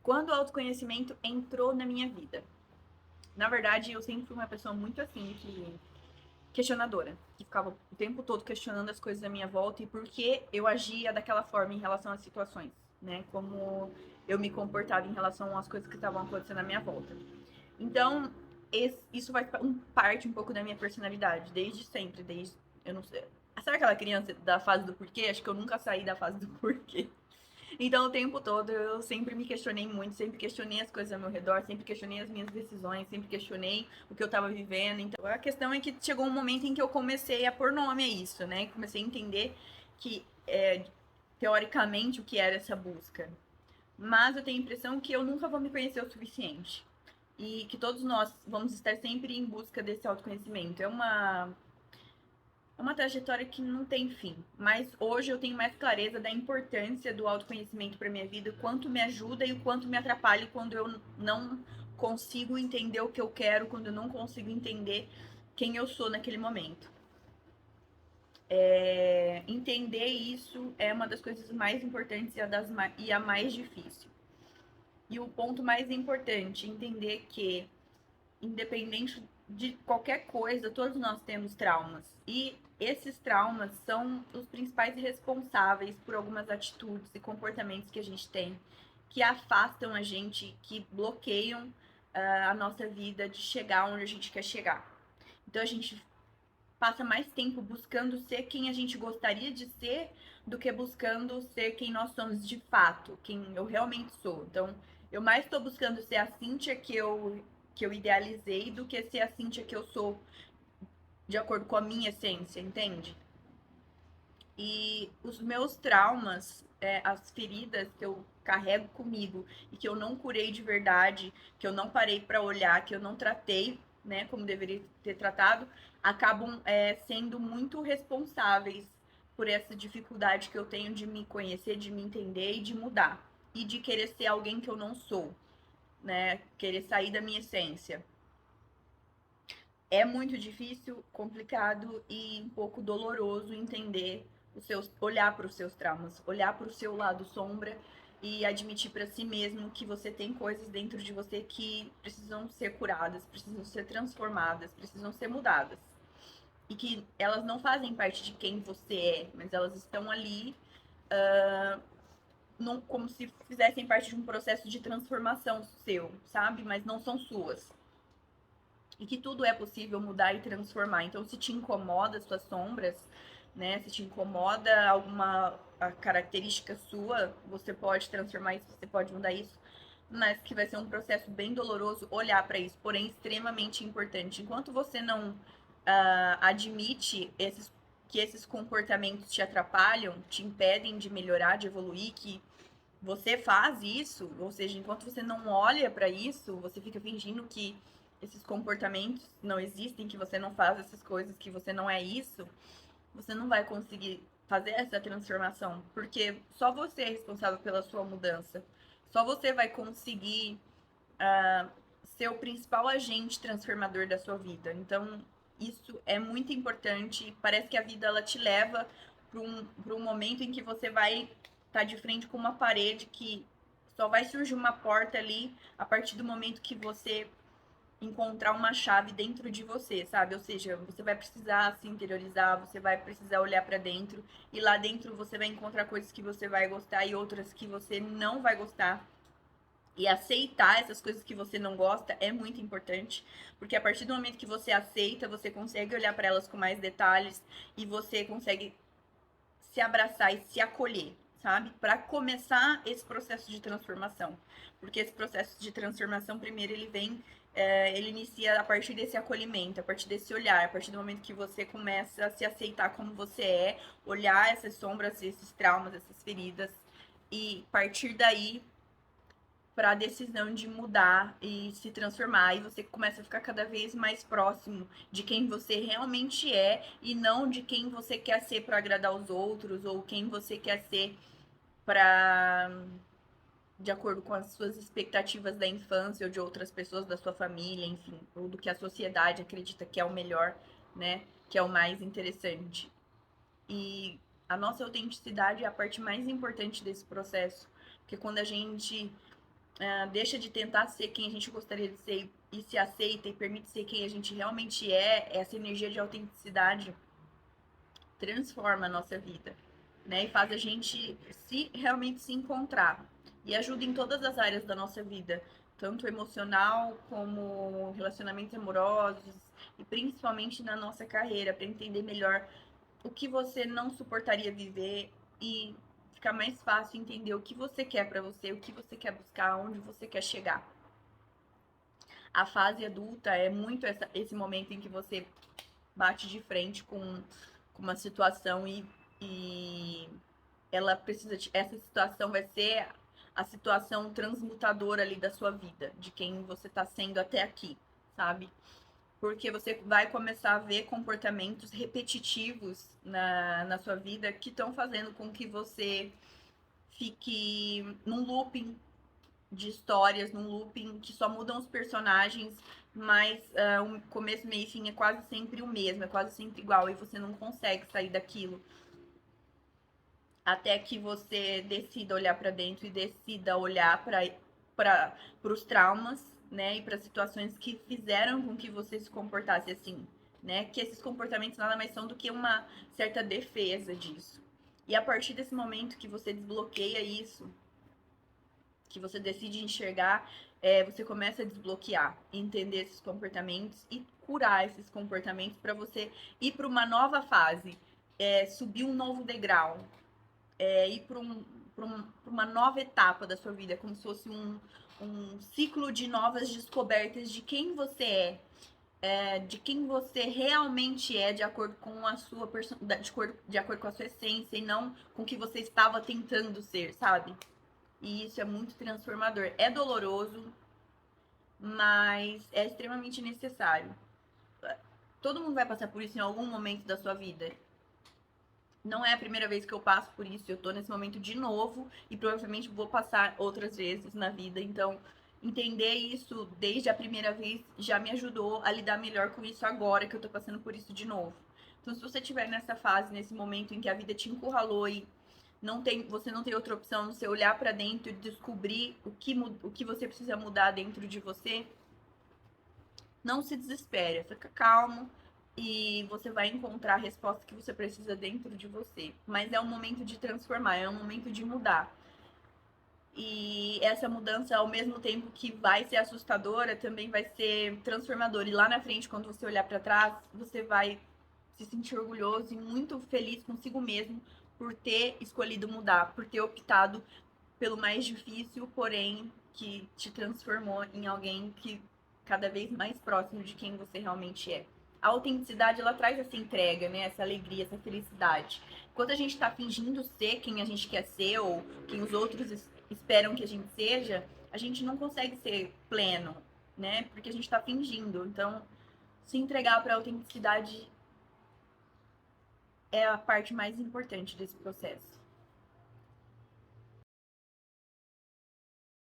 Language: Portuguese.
Quando o autoconhecimento entrou na minha vida? Na verdade, eu sempre fui uma pessoa muito assim, que questionadora, que ficava o tempo todo questionando as coisas à minha volta e por que eu agia daquela forma em relação às situações, né? Como eu me comportava em relação às coisas que estavam acontecendo à minha volta. Então, isso faz parte um pouco da minha personalidade, desde sempre, desde. Eu não sei. Sabe aquela criança da fase do porquê? Acho que eu nunca saí da fase do porquê. Então, o tempo todo eu sempre me questionei muito, sempre questionei as coisas ao meu redor, sempre questionei as minhas decisões, sempre questionei o que eu tava vivendo. Então, a questão é que chegou um momento em que eu comecei a pôr nome a isso, né? Comecei a entender que, teoricamente, o que era essa busca. Mas eu tenho a impressão que eu nunca vou me conhecer o suficiente. E que todos nós vamos estar sempre em busca desse autoconhecimento. É uma trajetória que não tem fim, mas hoje eu tenho mais clareza da importância do autoconhecimento para minha vida, o quanto me ajuda e o quanto me atrapalha quando eu não consigo entender o que eu quero, quando eu não consigo entender quem eu sou naquele momento. Entender isso é uma das coisas mais importantes e a mais difícil. E o ponto mais importante, entender que independente de qualquer coisa, todos nós temos traumas. E esses traumas são os principais responsáveis por algumas atitudes e comportamentos que a gente tem, que afastam a gente, que bloqueiam a nossa vida de chegar onde a gente quer chegar. Então a gente passa mais tempo buscando ser quem a gente gostaria de ser do que buscando ser quem nós somos de fato, quem eu realmente sou. Então, eu mais estou buscando ser a Cíntia que eu idealizei do que ser a Cíntia que eu sou de acordo com a minha essência, entende? E os meus traumas, as feridas que eu carrego comigo e que eu não curei de verdade, que eu não parei para olhar, que eu não tratei, né, como deveria ter tratado, acabam sendo muito responsáveis por essa dificuldade que eu tenho de me conhecer, de me entender e de mudar. E de querer ser alguém que eu não sou, né? Querer sair da minha essência. É muito difícil, complicado e um pouco doloroso entender olhar para os seus traumas, olhar para o seu lado sombra e admitir para si mesmo que você tem coisas dentro de você que precisam ser curadas, precisam ser transformadas, precisam ser mudadas. E que elas não fazem parte de quem você é, mas elas estão ali como se fizessem parte de um processo de transformação seu, sabe? Mas não são suas e que tudo é possível mudar e transformar. Então, se te incomoda as suas sombras, né? Se te incomoda alguma característica sua, você pode transformar isso, você pode mudar isso, mas que vai ser um processo bem doloroso olhar para isso, porém extremamente importante. Enquanto você não admite que esses comportamentos te atrapalham, te impedem de melhorar, de evoluir, que você faz isso, ou seja, enquanto você não olha para isso, você fica fingindo que esses comportamentos não existem, que você não faz essas coisas, que você não é isso, você não vai conseguir fazer essa transformação, porque só você é responsável pela sua mudança. Só você vai conseguir ser o principal agente transformador da sua vida. Então, isso é muito importante. Parece que a vida ela te leva para um momento em que você vai estar de frente com uma parede que só vai surgir uma porta ali a partir do momento que você encontrar uma chave dentro de você, sabe? Ou seja, você vai precisar se interiorizar, você vai precisar olhar para dentro e lá dentro você vai encontrar coisas que você vai gostar e outras que você não vai gostar. E aceitar essas coisas que você não gosta é muito importante, porque a partir do momento que você aceita, você consegue olhar para elas com mais detalhes e você consegue se abraçar e se acolher, sabe? Para começar esse processo de transformação. Porque esse processo de transformação, primeiro, ele inicia a partir desse acolhimento, a partir desse olhar, a partir do momento que você começa a se aceitar como você é, olhar essas sombras, esses traumas, essas feridas, e partir daí para a decisão de mudar e se transformar. E você começa a ficar cada vez mais próximo de quem você realmente é e não de quem você quer ser para agradar os outros ou quem você quer ser para de acordo com as suas expectativas da infância ou de outras pessoas da sua família, enfim, ou do que a sociedade acredita que é o melhor, né? Que é o mais interessante. E a nossa autenticidade é a parte mais importante desse processo, porque quando a gente deixa de tentar ser quem a gente gostaria de ser e se aceita e permite ser quem a gente realmente é, essa energia de autenticidade transforma a nossa vida, né? E faz a gente realmente se encontrar. E ajuda em todas as áreas da nossa vida, tanto emocional como relacionamentos amorosos e principalmente na nossa carreira, para entender melhor o que você não suportaria viver e ficar mais fácil entender o que você quer para você, o que você quer buscar, onde você quer chegar. A fase adulta é muito esse momento em que você bate de frente com uma situação e ela precisa essa situação vai ser a situação transmutadora ali da sua vida, de quem você está sendo até aqui, sabe? Porque você vai começar a ver comportamentos repetitivos na sua vida que estão fazendo com que você fique num looping de histórias, num looping que só mudam os personagens, mas o começo, meio e fim é quase sempre o mesmo, é quase sempre igual, e você não consegue sair daquilo até que você decida olhar para dentro e decida olhar para os traumas, né, e para situações que fizeram com que você se comportasse assim, né? Que esses comportamentos nada mais são do que uma certa defesa disso. E a partir desse momento que você desbloqueia isso, que você decide enxergar, você começa a desbloquear, entender esses comportamentos e curar esses comportamentos para você ir para uma nova fase, subir um novo degrau, ir para uma nova etapa da sua vida, como se fosse um ciclo de novas descobertas de quem você de quem você realmente é, de acordo com a sua de acordo com a sua essência e não com o que você estava tentando ser, sabe? E isso é muito transformador. É doloroso, mas é extremamente necessário. Todo mundo vai passar por isso em algum momento da sua vida. Não é a primeira vez que eu passo por isso. Eu tô nesse momento de novo e provavelmente vou passar outras vezes na vida. Então, entender isso desde a primeira vez já me ajudou a lidar melhor com isso agora que eu tô passando por isso de novo. Então, se você estiver nessa fase, nesse momento em que a vida te encurralou e você não tem outra opção de você olhar para dentro e descobrir o que você precisa mudar dentro de você, não se desespere, fica calmo e você vai encontrar a resposta que você precisa dentro de você. Mas é um momento de transformar, é um momento de mudar. E essa mudança, ao mesmo tempo que vai ser assustadora, também vai ser transformadora. E lá na frente, quando você olhar para trás, você vai se sentir orgulhoso e muito feliz consigo mesmo por ter escolhido mudar, por ter optado pelo mais difícil, porém que te transformou em alguém que cada vez mais próximo de quem você realmente é. A autenticidade, ela traz essa entrega, né? Essa alegria, essa felicidade. Quando a gente está fingindo ser quem a gente quer ser ou quem os outros esperam que a gente seja, a gente não consegue ser pleno, né? Porque a gente está fingindo. Então, se entregar para a autenticidade é a parte mais importante desse processo.